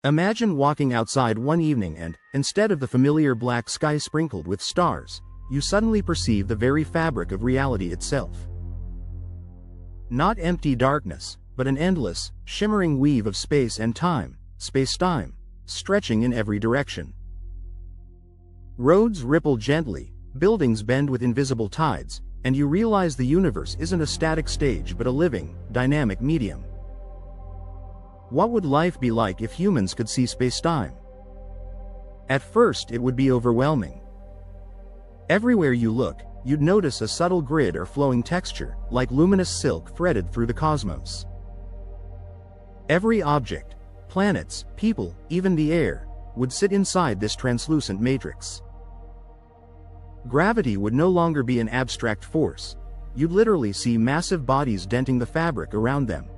Imagine walking outside one evening and, instead of the familiar black sky sprinkled with stars, you suddenly perceive the very fabric of reality itself. Not empty darkness, but an endless, shimmering weave of space and time, space-time, stretching in every direction. Roads ripple gently, buildings bend with invisible tides, and you realize the universe isn't a static stage but a living, dynamic medium. What would life be like if humans could see space-time? At first it would be overwhelming. Everywhere you look, you'd notice a subtle grid or flowing texture, like luminous silk threaded through the cosmos. Every object, planets, people, even the air, would sit inside this translucent matrix. Gravity would no longer be an abstract force. You'd literally see massive bodies denting the fabric around them.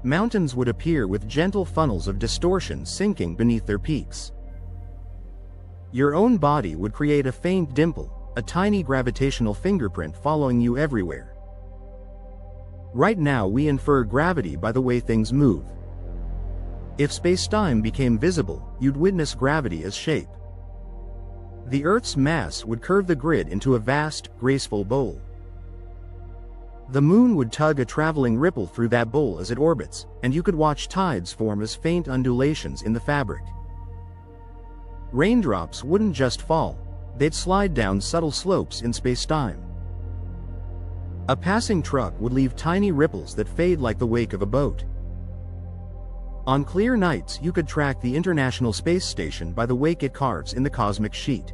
Mountains would appear with gentle funnels of distortion sinking beneath their peaks. Your own body would create a faint dimple, a tiny gravitational fingerprint following you everywhere. Right now we infer gravity by the way things move. If space-time became visible, you'd witness gravity as shape. The Earth's mass would curve the grid into a vast, graceful bowl. The moon would tug a traveling ripple through that bowl as it orbits, and you could watch tides form as faint undulations in the fabric. Raindrops wouldn't just fall, they'd slide down subtle slopes in space-time. A passing truck would leave tiny ripples that fade like the wake of a boat. On clear nights you could track the International Space Station by the wake it carves in the cosmic sheet.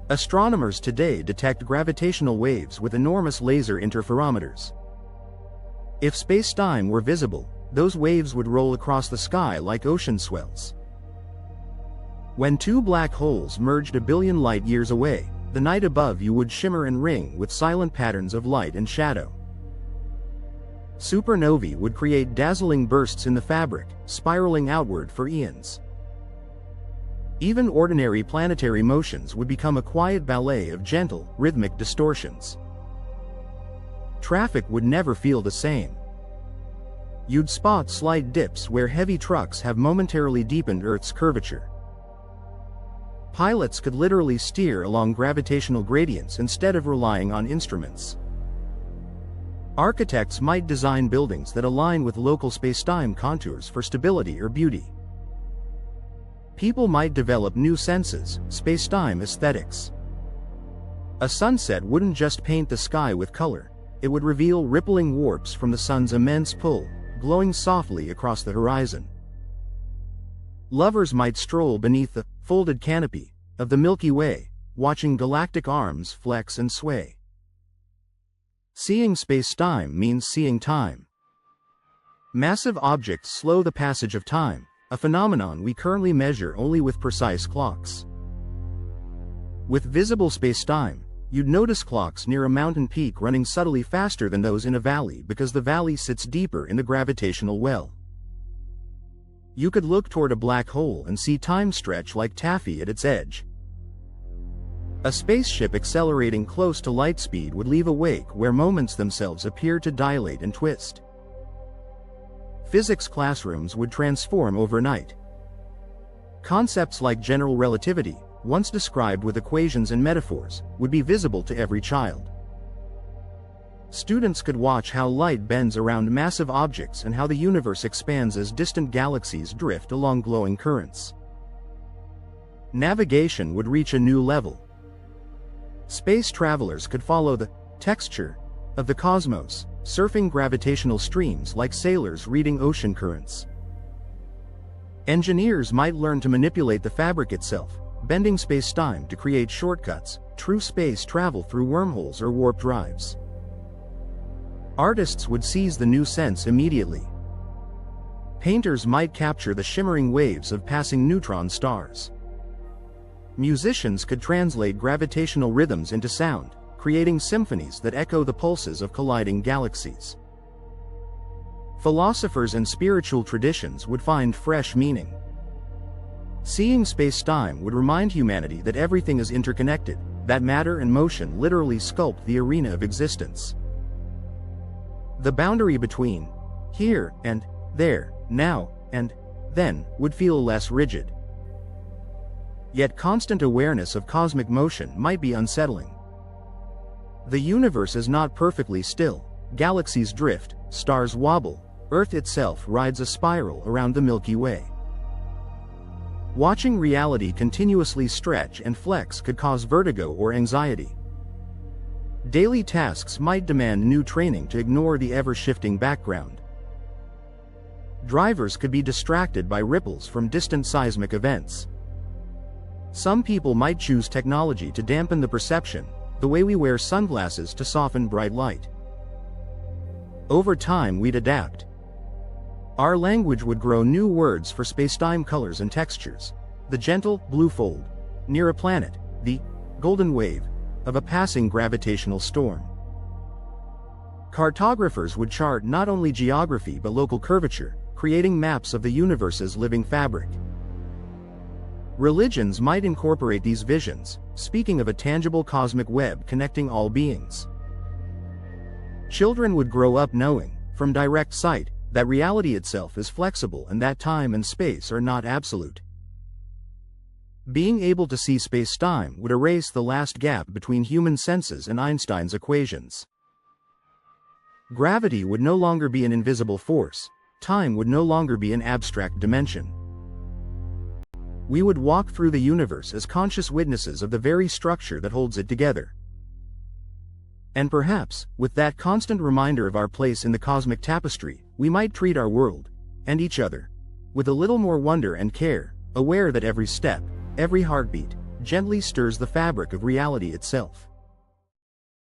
Astronomers today detect gravitational waves with enormous laser interferometers. If space-time were visible, those waves would roll across the sky like ocean swells. When two black holes merged a billion light-years away, the night above you would shimmer and ring with silent patterns of light and shadow. Supernovae would create dazzling bursts in the fabric, spiraling outward for eons. Even ordinary planetary motions would become a quiet ballet of gentle, rhythmic distortions. Traffic would never feel the same. You'd spot slight dips where heavy trucks have momentarily deepened Earth's curvature. Pilots could literally steer along gravitational gradients instead of relying on instruments. Architects might design buildings that align with local space-time contours for stability or beauty. People might develop new senses, space-time aesthetics. A sunset wouldn't just paint the sky with color, it would reveal rippling warps from the sun's immense pull, glowing softly across the horizon. Lovers might stroll beneath the folded canopy of the Milky Way, watching galactic arms flex and sway. Seeing space-time means seeing time. Massive objects slow the passage of time, a phenomenon we currently measure only with precise clocks. With visible space-time, you'd notice clocks near a mountain peak running subtly faster than those in a valley because the valley sits deeper in the gravitational well. You could look toward a black hole and see time stretch like taffy at its edge. A spaceship accelerating close to light speed would leave a wake where moments themselves appear to dilate and twist. Physics classrooms would transform overnight. Concepts like general relativity, once described with equations and metaphors, would be visible to every child. Students could watch how light bends around massive objects and how the universe expands as distant galaxies drift along glowing currents. Navigation would reach a new level. Space travelers could follow the texture of the cosmos, surfing gravitational streams like sailors reading ocean currents. Engineers might learn to manipulate the fabric itself, bending space-time to create shortcuts, true space travel through wormholes or warp drives. Artists would seize the new sense immediately. Painters might capture the shimmering waves of passing neutron stars. Musicians could translate gravitational rhythms into sound, creating symphonies that echo the pulses of colliding galaxies. Philosophers and spiritual traditions would find fresh meaning. Seeing space-time would remind humanity that everything is interconnected, that matter and motion literally sculpt the arena of existence. The boundary between here and there, now, and, then, would feel less rigid. Yet constant awareness of cosmic motion might be unsettling. The universe is not perfectly still. Galaxies drift, stars wobble, Earth itself rides a spiral around the Milky Way. Watching reality continuously stretch and flex could cause vertigo or anxiety. Daily tasks might demand new training to ignore the ever-shifting background. Drivers could be distracted by ripples from distant seismic events. Some people might choose technology to dampen the perception, the way we wear sunglasses to soften bright light. Over time we'd adapt. Our language would grow new words for spacetime colors and textures. The gentle, blue fold, near a planet, the golden wave, of a passing gravitational storm. Cartographers would chart not only geography but local curvature, creating maps of the universe's living fabric. Religions might incorporate these visions, speaking of a tangible cosmic web connecting all beings. Children would grow up knowing, from direct sight, that reality itself is flexible and that time and space are not absolute. Being able to see space-time would erase the last gap between human senses and Einstein's equations. Gravity would no longer be an invisible force. Time would no longer be an abstract dimension. We would walk through the universe as conscious witnesses of the very structure that holds it together. And perhaps, with that constant reminder of our place in the cosmic tapestry, we might treat our world, and each other, with a little more wonder and care, aware that every step, every heartbeat, gently stirs the fabric of reality itself.